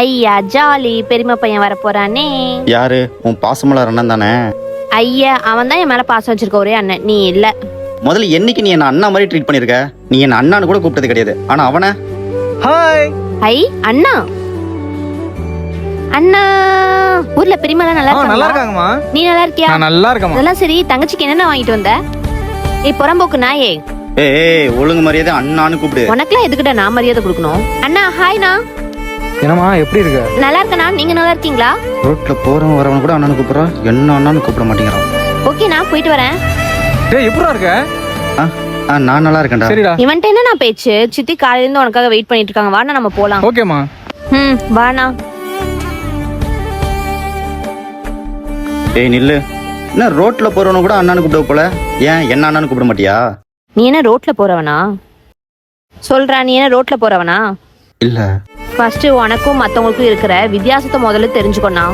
ஐயா ஜாலி, பெரியம்மா பையன் வர போறானே. யாரு? உன் பாசமலர் அண்ணன் தானே? ஐயா அவன் தான் என் மேல பாசம் வச்சிருக்க ஒரே அண்ணன், நீ இல்ல. முதல்ல என்னைக்கு நீ என்ன அண்ணா மாதிரி ட்ரீட் பண்ணிருக்க? நீ என்ன அண்ணான்னு கூட கூப்பிட்டது கிடையாது. ஆனா அவனை ஹாய். ஐ அண்ணா, அண்ணா ஊர்ல பெரியம்மா நல்லா நல்லா இருக்காங்களா? இருக்காங்கம்மா. நீ நல்லா இருக்கியா? நான் நல்லா இருக்கேம்மா. அதெல்லாம் சரி, தங்கச்சிக்கு என்னென்ன வாங்கிட்டு வந்த? ஏய் புறம்போக்கு நாயே, ஏய் ஒழுங்கு மரியாதை அண்ணான்னு கூப்பிடு. உனக்குலாம் எதுக்கிட்ட நான் மரியாதை கொடுக்கணும்? அண்ணா ஹாய்ண்ணா. என்னம்மா எப்படி இருக்க? நல்லா இருக்கண்ணா, நீங்க நல்லா இருக்கீங்களா? ரோட்ல போறவன் வரவன் கூட அண்ணான்னு கூப்பிடுறான், என்ன அண்ணான்னு கூப்பிட மாட்டேங்கிறான். ஓகேண்ணா, போயிட்டு வரேன். டேய் எப்படிடா இருக்க? நான் நல்லா இருக்கேன்டா. சரிடா. இவன்ட்ட என்ன நான் பேச்சு? சித்தி காலையில இருந்து உனக்காக வெயிட் பண்ணிட்டு இருக்காங்க, வாண்ணா நம்ம போலாம். ஓகேம்மா. வாண்ணா. ஏய் நில்லு. என்ன ரோட்ல போறவன கூட அண்ணான்னு கூப்பிட போல, ஏன் என்ன அண்ணான்னு கூப்பிட மாட்டியா? நீ என்ன ரோட்ல போறவனா? சொல்றா, நீ என்ன ரோட்ல போறவனா? இல்ல. ஃபர்ஸ்ட் உனக்கும் மத்தவங்களுக்கும் இருக்கிற வித்தியாசத்தை முதல்ல தெரிஞ்சுக்கோண்ணா.